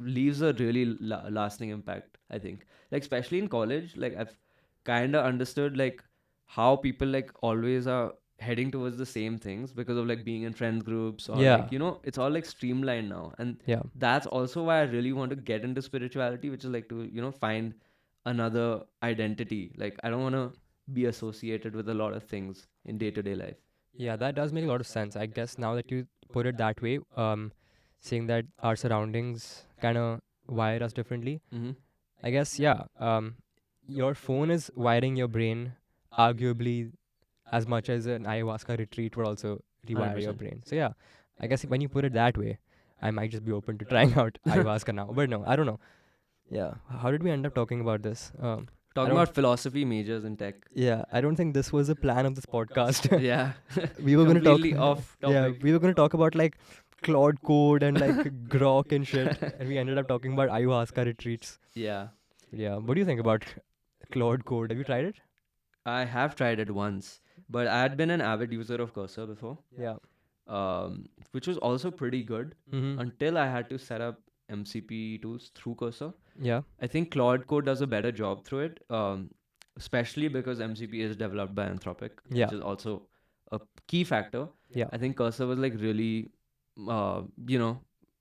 leaves a really lasting impact, I think. Like especially in college, like I've kind of understood like how people like always are heading towards the same things because of like being in friends groups, or Yeah. like it's all like streamlined now. And Yeah. that's also why I really want to get into spirituality, which is like to find another identity. Like I don't want to be associated with a lot of things in day-to-day life. Yeah, that does make a lot of sense. I guess now that you put it that way, seeing that our surroundings kind of wire us differently, Mm-hmm. I guess, yeah, your phone is wiring your brain arguably as much as an ayahuasca retreat would also rewire your 100%. brain. So, yeah, I guess when you put it that way, I might just be open to trying out ayahuasca now. But no, I don't know. Yeah, how did we end up talking about this? I Talking don't. about philosophy majors in tech. Yeah, I don't think this was the plan of this podcast. Yeah. We were going to talk. Completely off Yeah, topic. we were going to talk about like Claude Code and like Grok and shit, and we ended up talking about ayahuasca retreats. Yeah. Yeah, what do you think about Claude Code? Have you tried it? I have tried it once, but I had been an avid user of Cursor before, Yeah. which was also pretty good Mm-hmm. until I had to set up MCP tools through Cursor. Yeah. I think Claude Code does a better job through it, especially because MCP is developed by Anthropic, Yeah. which is also a key factor. Yeah. I think Cursor was like really,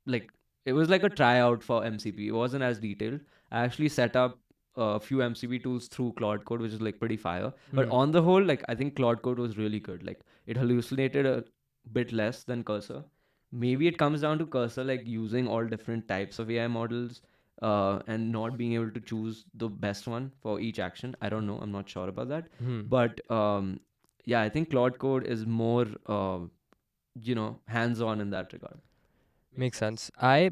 like it was like a tryout for MCP. It wasn't as detailed. I actually set up a few MCP tools through Claude Code, which is like pretty fire. But Hmm. on the whole, like I think Claude Code was really good. Like it hallucinated a bit less than Cursor. Maybe it comes down to Cursor like using all different types of AI models, and not being able to choose the best one for each action. I don't know. I'm not sure about that. Hmm. But yeah, I think Claude Code is more, hands-on in that regard. Makes sense. I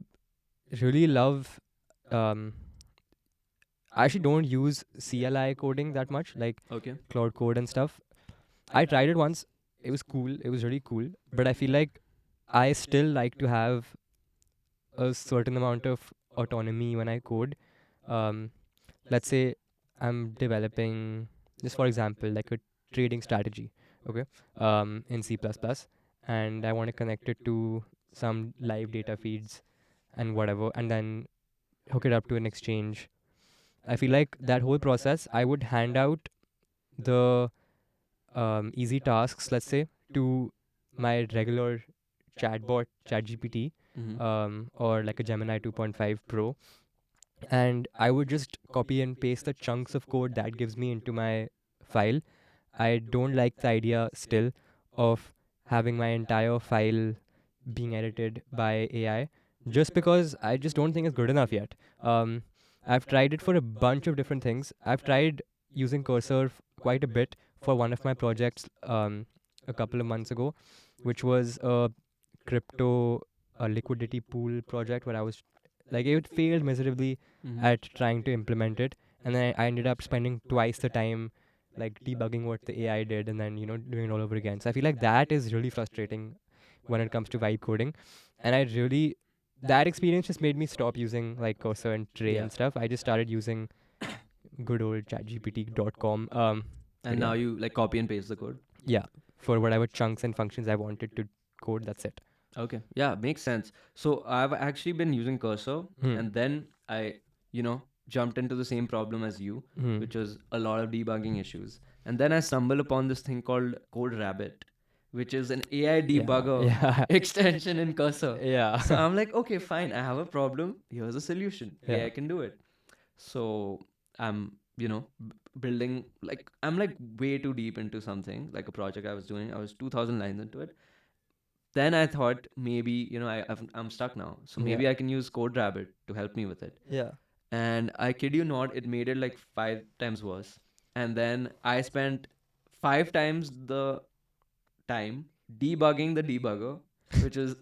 really love. Um, I actually don't use CLI coding that much, like Okay. Cloud Code and stuff. I tried it once. It was cool. It was really cool. But I feel like I still like to have a certain amount of autonomy when I code. Um, let's say I'm developing, just for example, like a trading strategy, okay, in C++, and I want to connect it to some live data feeds and whatever, and then hook it up to an exchange. I feel like that whole process, I would hand out the easy tasks, let's say, to my regular chatbot, ChatGPT, or like a Gemini 2.5 Pro, and I would just copy and paste the chunks of code that gives me into my file. I don't like the idea still of having my entire file being edited by AI, just because I just don't think it's good enough yet. Um, I've tried it for a bunch of different things. I've tried using Cursor quite a bit for one of my projects a couple of months ago, which was a crypto liquidity pool project where I was like, it failed miserably at trying to implement it, and then I ended up spending twice the time like debugging what the AI did, and then doing it all over again. So I feel like that is really frustrating when it comes to vibe coding, and I really, that experience just made me stop using like Cursor and Tray Yeah. and stuff. I just started using good old ChatGPT.com. And now you like copy and paste the code. Yeah, for whatever chunks and functions I wanted to code. That's it. Okay. Yeah, makes sense. So I've actually been using Cursor, Hmm. and then I, jumped into the same problem as you, Hmm. which was a lot of debugging issues. And then I stumbled upon this thing called CodeRabbit, which is an AI debugger Yeah. extension in Cursor. Yeah. So I'm like, okay, fine. I have a problem. Here's a solution. Yeah. AI can do it. So I'm, building, like, I'm like way too deep into something, like a project I was doing. I was 2,000 lines into it. Then I thought maybe, I'm stuck now. So maybe I can use CodeRabbit to help me with it. Yeah. And I kid you not, it made it like 5 times worse. And then I spent 5 times the time debugging the debugger, which is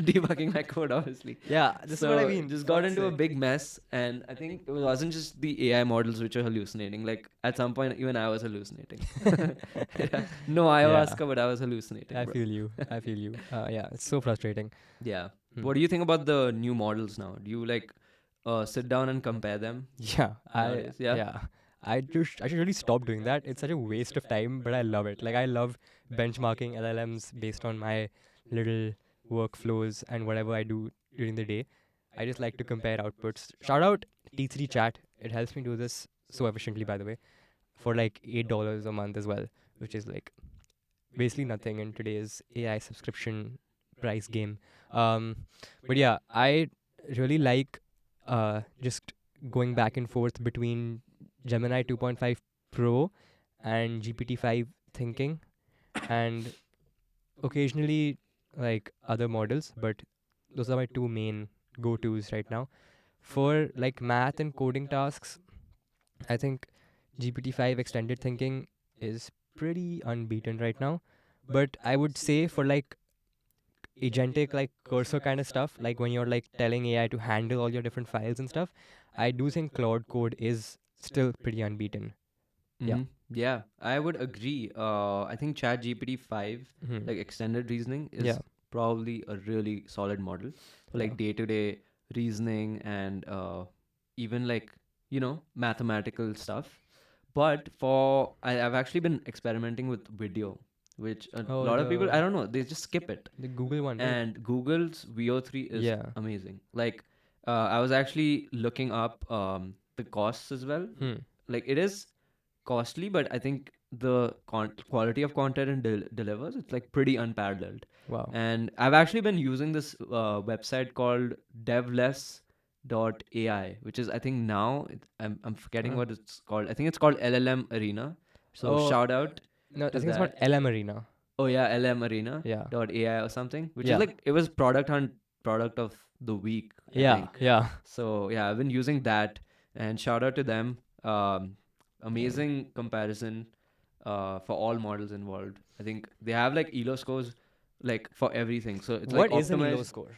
debugging my code, obviously. Yeah, this is what I mean. Just got into a big mess, and I think it wasn't just the AI models which were hallucinating. Like at some point, even I was hallucinating. Yeah. No ayahuasca, but I was hallucinating. I bro. feel you. I feel you. Yeah, it's so frustrating. Yeah. Hmm. What do you think about the new models now? Do you like sit down and compare them? Yeah, Nowadays, yeah? yeah. I should really stop doing that. It's such a waste of time, but I love it. Like I love benchmarking LLMs based on my little workflows and whatever I do during the day. I just like to compare outputs. Shout out T3 Chat. It helps me do this so efficiently, by the way, for like $8 a month as well, which is like basically nothing in today's AI subscription price game. But yeah, I really like just going back and forth between Gemini 2.5 Pro and GPT-5 thinking, and occasionally like other models, but those are my two main go-tos right now. For like math and coding tasks, I think GPT-5 extended thinking is pretty unbeaten right now. But I would say for like agentic, like cursor kind of stuff, like when you're like telling AI to handle all your different files and stuff, I do think Claude Code is still pretty unbeaten. Yeah. Mhm. Yeah, I would agree. I think ChatGPT 5, Mhm. like extended reasoning, is Yeah. probably a really solid model for like Yeah. day-to-day reasoning and even like, mathematical stuff. But I've actually been experimenting with video, which a Oh, lot of people, I the don't know, they just skip it. the Google one, right? And Google's VO3 is Yeah. amazing. Like, I was actually looking up the costs as well. Hmm. Like, it is costly, but I think the quality of content it delivers, it's like pretty unparalleled. Wow. And I've actually been using this website called devless.ai, which is, I think now I'm forgetting Huh. what it's called. I think it's called LLM Arena. So Oh, shout out No, I to think it's called that. LM Arena. Oh yeah, LM Arena Yeah. dot AI or something, which Yeah. is like, it was product of the week. I Yeah, think. yeah. So yeah, I've been using that, and shout out to them. Amazing comparison for all models involved. I think they have like elo scores like for everything. So it's like What is an ELO optimized. score?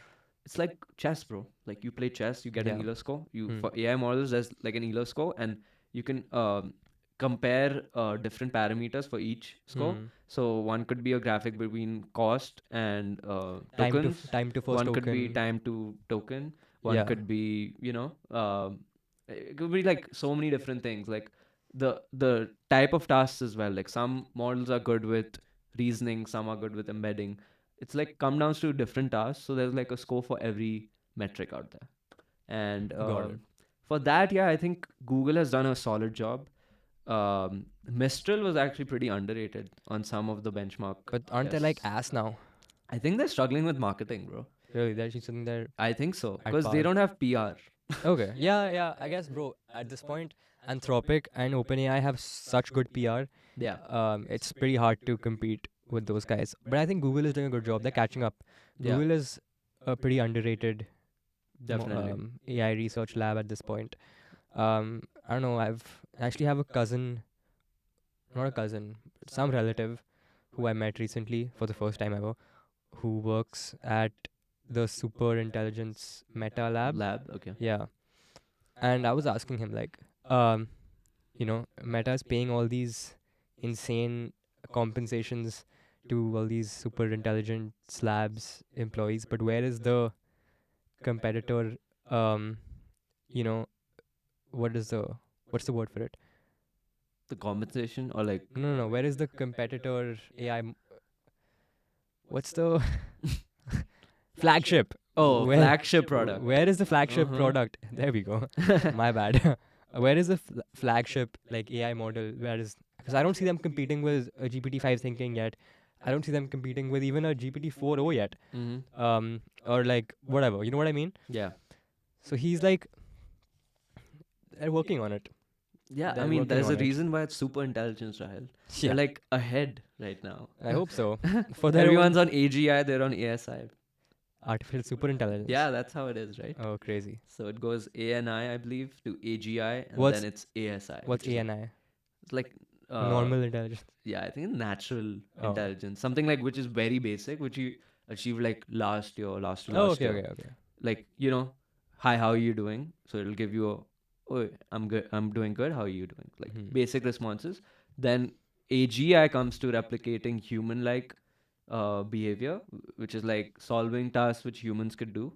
It's like chess, bro. Like you play chess, you get an Yeah. elo score. You Hmm. for AI models, there's like an elo score, and you can compare different parameters for each score. Hmm. So one could be a graphic between cost and Time to tokens. time to first One could be token. time to token. One Yeah. could be, it could be like so many different things. Like the type of tasks as well. Like some models are good with reasoning, some are good with embedding. It's like come down to different tasks. So there's like a score for every metric out there. And Got it. for that, yeah, I think Google has done a solid job. Mistral was actually pretty underrated on some of the benchmark. But aren't they like tests. ass now? I think they're struggling with marketing, bro. Really? They're actually sitting there. I think so At because they par. don't have PR. Okay. Yeah, yeah. I guess, bro. At this point, Anthropic and OpenAI have such good PR. Yeah, It's pretty hard to compete with those guys. But I think Google is doing a good job. They're catching up. yeah, Google is a pretty underrated definitely. AI research lab at this point. I don't know. I've actually have a cousin, not a cousin, some relative who I met recently for the first time ever, who works at the super intelligence Meta lab. Okay. Yeah. And I was asking him like, Meta is paying all these insane compensations to all these super intelligent labs employees, but where is the competitor? Um, you know, what's the word for it? The compensation or like No. Where is the competitor AI? What's the flagship? Where- flagship product. Where is the flagship Uh-huh. product? There we go. My bad. Where is the flagship like AI model? Where is, because I don't see them competing with a GPT-5 thinking yet. I don't see them competing with even a GPT-4o yet. Mm-hmm. Or like whatever. You know what I mean? Yeah. So he's like, they're working on it. Yeah, I They're mean, working there's a on it. reason why it's super intelligence, Rahel. Yeah, They're like ahead right now. I hope so. For their Everyone's own on AGI, they're on ASI. artificial super intelligence. Yeah, that's how it is, right? Oh, crazy. So it goes ANI, I believe, to AGI, and What's- then it's ASI. What's which is ANI? It's like Normal intelligence. Yeah, I think natural Oh. intelligence, something like which is very basic, which you achieved like last year, last to Oh, last okay, year. okay. Like hi, how are you doing? So it'll give you a, oh, I'm good, I'm doing good. How are you doing? Like Mhm. basic responses. Then AGI comes to replicating human-like behavior, which is like solving tasks which humans could do.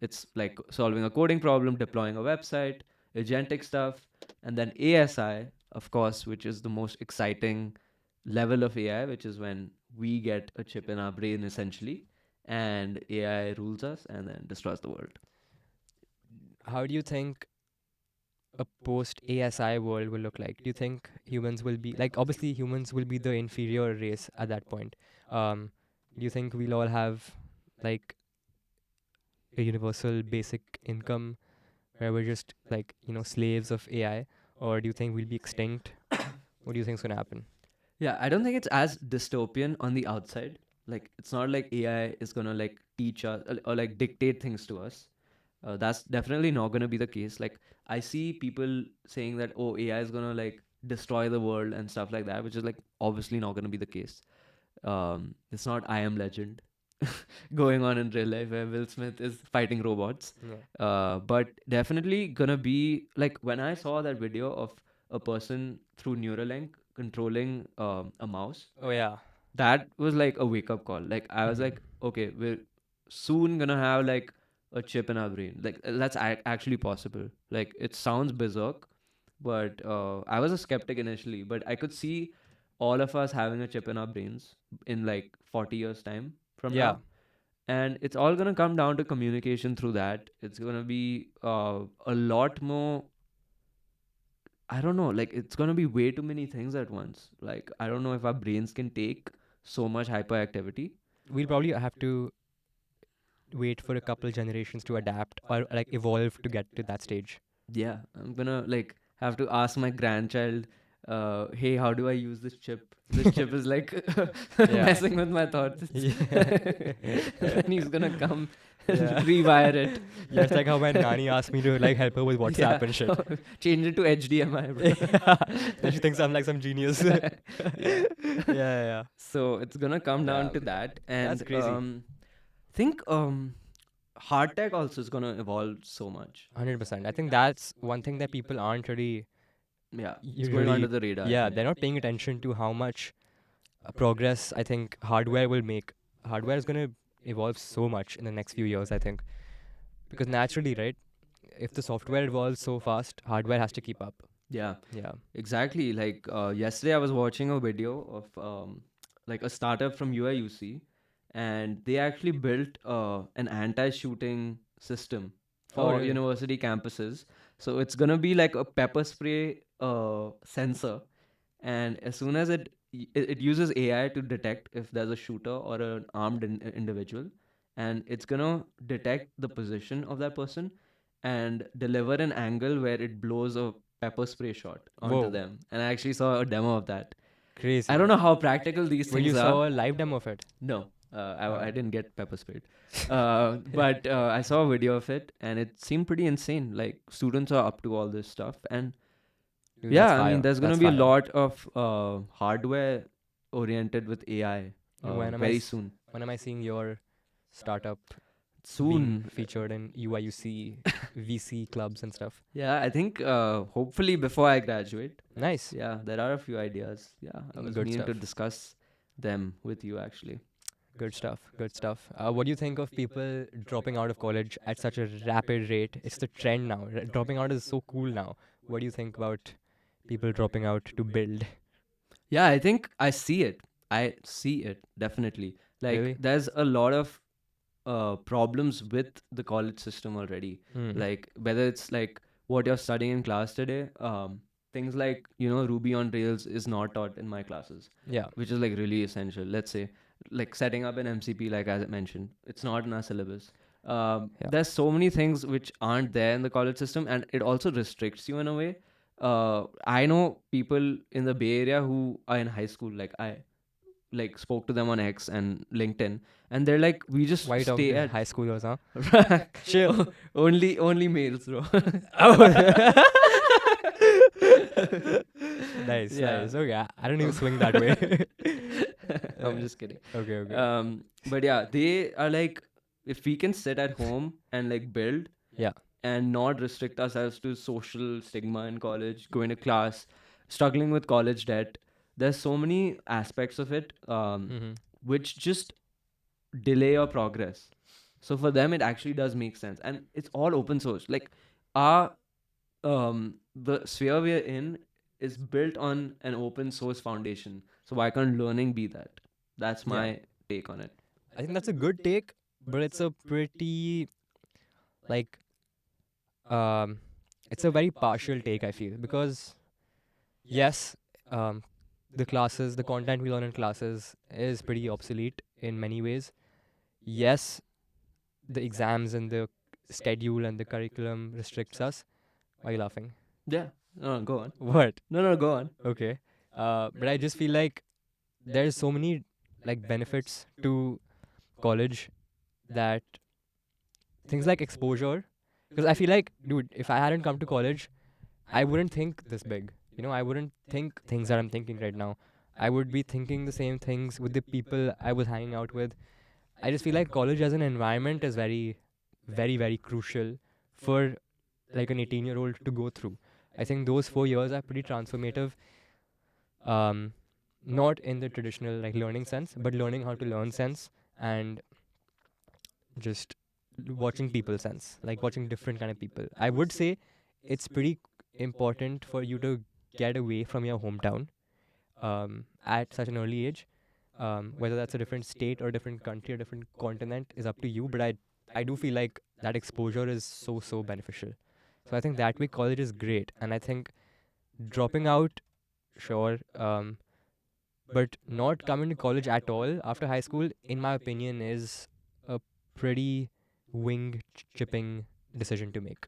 It's like solving a coding problem, deploying a website, agentic stuff, and then ASI, of course, which is the most exciting level of AI, which is when we get a chip in our brain essentially, and AI rules us and then destroys the world. How do you think a post ASI world will look like? Do you think humans will be like, obviously humans will be the inferior race at that point? Do you think we'll all have like a universal basic income where we're just like slaves of AI, or do you think we'll be extinct? What do you think's gonna happen? Yeah, I don't think it's as dystopian on the outside. Like, it's not like AI is gonna like teach us or like dictate things to us. That's definitely not gonna be the case. Like, I see people saying that, oh, AI is gonna like destroy the world and stuff like that, which is like obviously not gonna be the case. It's not I Am Legend going on in real life where Will Smith is fighting robots. But definitely gonna be like when I saw that video of a person through Neuralink controlling a mouse, Oh yeah. that was like a wake up call. Like I was Mhm. like, okay, we're soon gonna have like a chip in our brain. Like that's actually possible. Like it sounds berserk, but I was a skeptic initially, but I could see all of us having a chip in our brains in like 40 years time from Yeah. now, and it's all gonna come down to communication through that. It's gonna be a lot more, I don't know, like it's gonna be way too many things at once. Like I don't know if our brains can take so much hyperactivity. We'll probably have to wait for a couple generations to adapt or like evolve to get to that stage. Yeah, I'm gonna like have to ask my grandchild, hey, how do I use this chip? This chip is like Yeah. messing with my thoughts. Yeah. And he's gonna come Yeah. rewire it. Yeah, it's like how my nanny asked me to like help her with WhatsApp and shit. Change it to HDMI, bro. Then she thinks I'm like some genius. Yeah. Yeah. So it's gonna come down Yeah, to that, and that's crazy. think hard tech also is gonna evolve so much. 100%. I think that's one thing that people aren't really. Yeah, You it's going really- under the radar. I Yeah, think. they're not paying attention to how much progress I think hardware will make. Hardware is going to evolve so much in the next few years, I think. Because naturally, right? If the software evolves so fast, hardware has to keep up. Yeah, Yeah. exactly. Like yesterday, I was watching a video of like a startup from UIUC, and they actually built an anti-shooting system Oh, for really? university campuses. So it's gonna be like a pepper spray sensor, and as soon as it uses AI to detect if there's a shooter or an armed individual, and it's gonna detect the position of that person and deliver an angle where it blows a pepper spray shot onto Whoa. them. And I actually saw a demo of that. Crazy. I don't know how practical these Well, things you are. saw a live demo of it. No, Oh. I didn't get pepper sprayed. But I saw a video of it, and it seemed pretty insane. Like, students are up to all this stuff. And Dude, yeah, that's I mean, fire. there's going to That's be a fire. lot of hardware oriented with AI When am I very s- soon. When am I seeing your startup Soon. being featured in UIUC VC clubs and stuff? Yeah, I think hopefully before I graduate. Nice. Yeah, there are a few ideas. Yeah, I was Good meaning to stuff. discuss them with you actually. Good stuff. Good stuff. What do you think of people dropping out of college at such a rapid rate? It's the trend now. Dropping out is so cool now. What do you think about people dropping out to build? Yeah, I think I see it. I see it definitely. Like Really? there's a lot of problems with the college system already. Hmm. Like whether it's like what you're studying in class today, things like Ruby on Rails is not taught in my classes, Yeah. which is like really essential. Let's say like setting up an MCP, like as I mentioned, it's not in our syllabus. Yeah. There's so many things which aren't there in the college system, and it also restricts you in a way. I know people in the Bay Area who are in high school. Like I like spoke to them on X and LinkedIn, and they're like, we just Why talking stay to at high schoolers, huh? Chill. only males, bro. Nice, Yeah. nice. Okay, I don't even swing that way. I'm just kidding. Okay, okay. But yeah, they are like, if we can sit at home and like build, Yeah. and not restrict ourselves to social stigma in college, going to class, struggling with college debt. There's so many aspects of it Mm-hmm. which just delay your progress. So for them, it actually does make sense, and it's all open source. Like our the sphere we're in is built on an open source foundation. So why can't learning be that? That's Yeah. my take on it. I think that's a good take, but it's a pretty like it's a very partial take, I feel, because yes, the classes, the content we learn in classes is pretty obsolete in many ways. Yes, the exams and the schedule and the curriculum restricts us. Why are you laughing? Yeah. No, go on. What? No, go on. Okay. But I just feel like there's so many like benefits to college that things like exposure, because I feel like, dude, if I hadn't come to college, I wouldn't think this big. I wouldn't think things that I'm thinking right now. I would be thinking the same things with the people I was hanging out with. I just feel like college as an environment is very, very, very crucial for like an 18-year-old to go through. I think those 4 years are pretty transformative. Not in the traditional like learning sense, but learning how to learn sense and just watching people sense, like watching different kind of people. I would say it's pretty important for you to get away from your hometown at such an early age. Whether that's a different state or different country or different continent is up to you. But I do feel like that exposure is so beneficial. So I think that way college is great, and I think dropping out, sure, but not coming to college at all after high school, in my opinion, is a pretty wing chipping decision to make.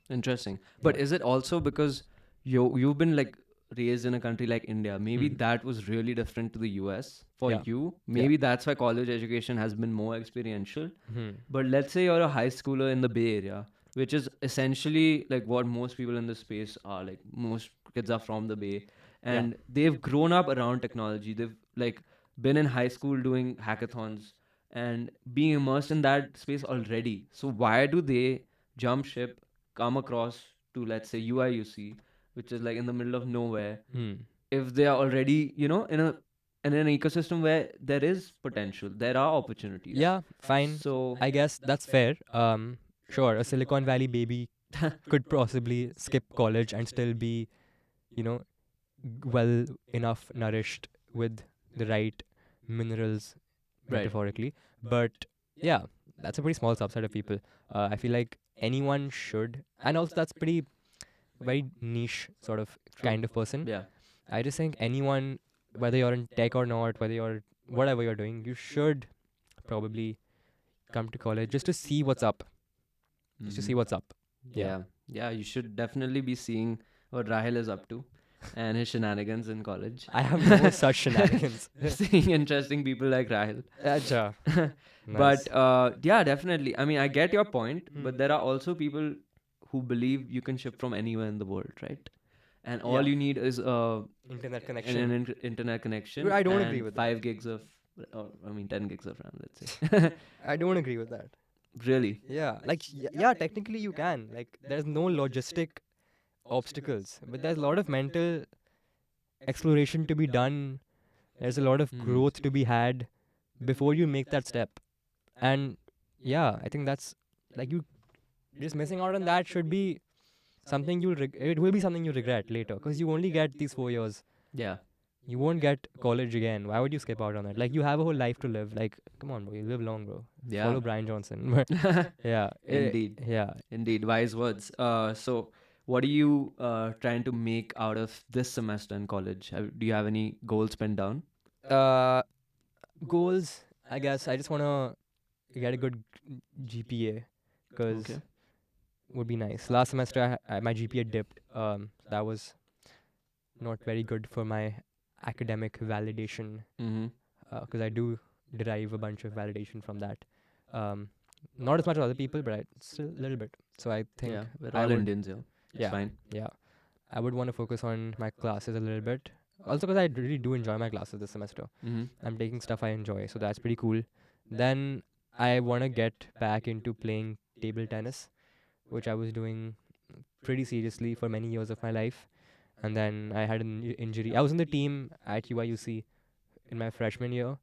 Interesting. But is it also because you've been like raised in a country like India, maybe Hmm. that was really different to the US for Yeah. you. Yeah. Maybe that's why college education has been more experiential. Hmm. But let's say you're a high schooler in the Bay Area, which is essentially like what most people in this space are. Like most kids are from the Bay, Yeah. and they've grown up around technology. They've like been in high school doing hackathons and being immersed in that space already. So why do they jump ship, come across to, let's say, UIUC, which is like in the middle of nowhere, Hmm. if they are already, in an ecosystem where there is potential, there are opportunities. Yeah. Fine. So I guess that's fair. Sure. A Silicon Valley baby could possibly skip college and still be, you know, well enough nourished with the right minerals, Right. metaphorically. But yeah, that's a pretty small subset of people. I feel like anyone should, and also that's pretty very niche sort of True. kind of person. Yeah. I just think anyone, whether you're in tech or not, whether you're whatever you're doing, you should probably come to college just to see what's up. Just to see Mhm. what's up. Yeah. Yeah, you should definitely be seeing what Rahil is up to and his shenanigans in college. I have no such shenanigans. Seeing interesting people like Rahil. Acha. But Nice. yeah, definitely. I mean, I get your point, Hmm. but there are also people who believe you can ship from anywhere in the world, right? And all Yeah. you need is Internet an connection. internet connection. I don't agree and with that. 5 gigs of, or, I mean, 10 gigs of RAM, let's say. I don't agree with that. Really? Yeah, like yeah, technically you can. Like there's no logistic obstacles, but there's a lot of mental exploration to be done. There's a lot of Hmm. growth to be had before you make that step. And yeah, I think that's like you just missing out on that should be something it will be something you regret later because you only get these 4 years. Yeah. You won't get college again. Why would you skip out on that? Like you have a whole life to live. Like come on, bro, you live long, bro. Yeah. Follow Brian Johnson. But yeah, Indeed. yeah. Indeed, wise words. So, what are you trying to make out of this semester in college? Do you have any goals pinned down? Uh, goals. I guess I just wanna get a good GPA because Okay. would be nice. Last semester my GPA dipped. That was not very good for my academic validation Mm-hmm. because I do derive a bunch of validation from that. Um, not as much as other people, but still a little bit. So I think Yeah, we're I all would, Indians here. It's yeah, fine. yeah, I would want to focus on my classes a little bit. Also, because I really do enjoy my classes this semester. Mm-hmm. I'm taking stuff I enjoy, so that's pretty cool. Then I want to get back into playing table tennis, which I was doing pretty seriously for many years of my life. And then I had an injury. I was in the team at UIUC in my freshman year,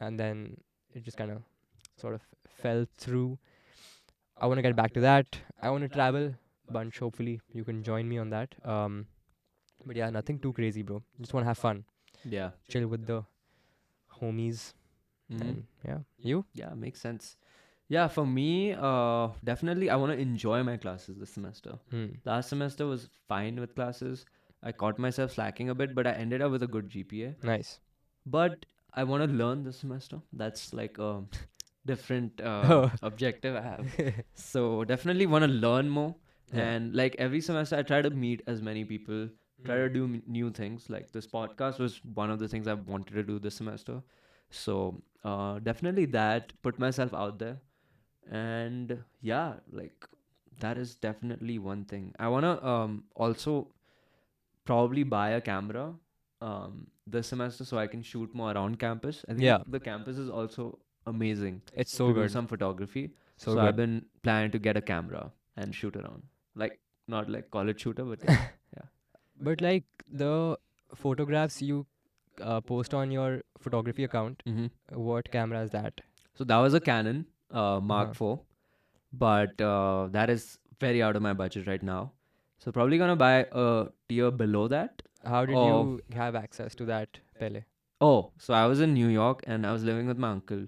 and then it just kind of sort of fell through. I want to get back to that. I want to travel a bunch. Hopefully, you can join me on that. But yeah, nothing too crazy, bro. Just want to have fun, Yeah. chill with the homies, Mm-hmm. and yeah, you. Yeah, makes sense. Yeah, for me, definitely I want to enjoy my classes this semester. Hmm. Last semester was fine with classes. I caught myself slacking a bit, but I ended up with a good GPA. Nice. But I want to learn this semester. That's like a different objective I have. So definitely want to learn more. Yeah. And like every semester, I try to meet as many people, try to do new things. Like this podcast was one of the things I wanted to do this semester. So definitely that, put myself out there. And yeah, like that is definitely one thing. I want to also probably buy a camera this semester so I can shoot more around campus. I think Yeah. the campus is also amazing It's so to do good. some photography. So So I've good. been planning to get a camera and shoot around. Like not like college shooter, but yeah. But like the photographs you post on your photography account, Mm-hmm. what camera is that? So that was a Canon Mark Uh-huh. IV, but that is very out of my budget right now. So probably gonna buy a tier below that. How did Oh. you have access to that Pele? Oh, so I was in New York and I was living with my uncle,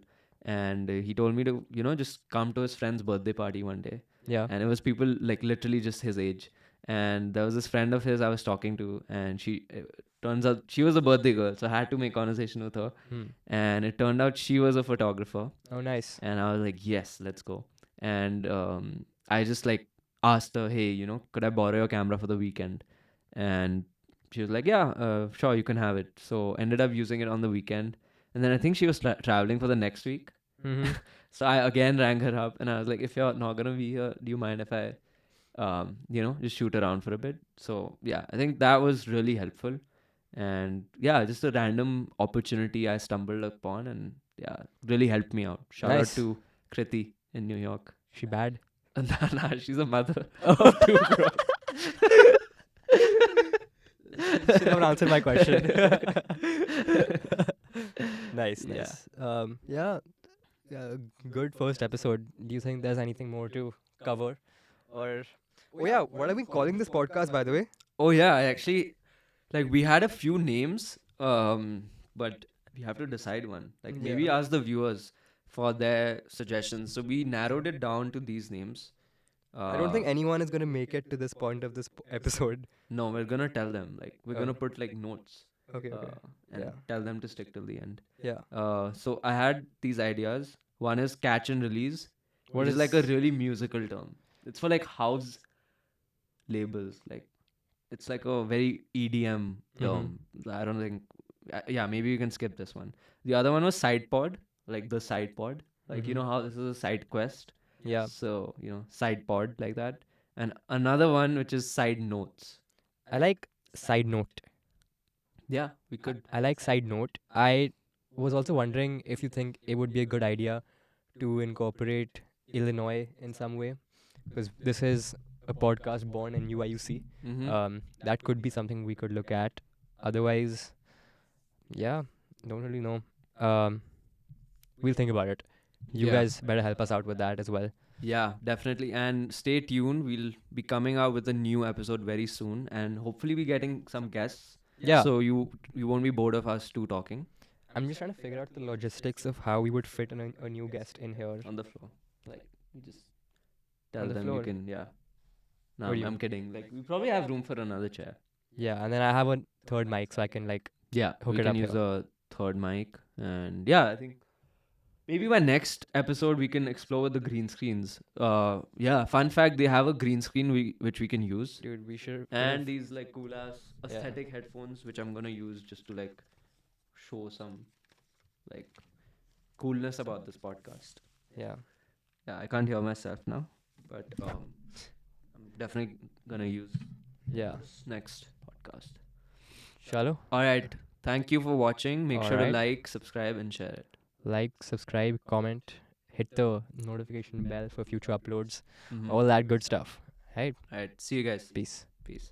and he told me to, just come to his friend's birthday party one day. Yeah. And it was people like literally just his age. And there was this friend of his I was talking to, and turns out she was a birthday girl, so I had to make conversation with her. Hmm. And it turned out she was a photographer, Oh, nice. and I was like, yes, let's go. And I just like asked her, hey, could I borrow your camera for the weekend? And she was like, yeah, sure, you can have it. So ended up using it on the weekend. And then I think she was traveling for the next week. Mm-hmm. So I again rang her up and I was like, if you're not going to be here, do you mind if I, just shoot around for a bit? So yeah, I think that was really helpful. And yeah, just a random opportunity I stumbled upon and yeah, really helped me out. Shout out Nice. to Kriti in New York. She bad? Nah, she's a mother. Oh, dude, bro. She never answered my question. Nice, Yeah. nice. Yeah, good first episode. Do you think there's anything more to cover? Or oh yeah, what are we calling this podcast, by the way? Oh yeah, I actually we had a few names, but we have to decide one. Like maybe Yeah. ask the viewers for their suggestions. So we narrowed it down to these names. I don't think anyone is gonna make it to this point of this episode. No, we're gonna tell them. Like we're Oh. gonna put like notes. Okay, okay. And Yeah. tell them to stick till the end. Yeah. So I had these ideas. One is catch and release, What which is is- like a really musical term. It's for like house labels. Like it's like a very EDM term. I don't think. Yeah, maybe you can skip this one. The other one was side pod, like the side pod. Like you Mhm. know how this is a side quest. Yeah. So side pod like that. And another one which is side notes. I like side note. Yeah, we could. I like side note. I was also wondering if you think it would be a good idea to incorporate Illinois in some way, because this is a podcast born in UIUC. Mm-hmm. That could be something we could look at. Otherwise, yeah, don't really know. We'll think about it. You Yeah. guys better help us out with that as well. Yeah, definitely. And stay tuned. We'll be coming out with a new episode very soon, and hopefully be getting some guests. Yeah. So you won't be bored of us two talking I'm just trying to figure out the logistics of how we would fit a new guest in here. on the floor. Like you just tell On the them floor? you can. Yeah. No, What do you- I'm kidding. Like we probably have room for another chair. Yeah, and then I have a third mic, so I can like. Yeah, Hook we it can up use here. a third mic, and yeah, I think maybe by next episode we can explore the green screens. Yeah. Fun fact: they have a green screen which we can use. Dude, we should. And these like cool ass Yeah. aesthetic headphones which I'm gonna use just to like show some like coolness about this podcast. Yeah. Yeah, I can't hear myself now, but I'm definitely gonna use Yeah. this next podcast. Chalo. All right, thank you for watching. Make sure to Alright. like, subscribe, and share it. Like, subscribe, comment, hit the notification bell for future uploads, Mhm. all that good stuff. Right? All right, see you guys. Peace. Peace.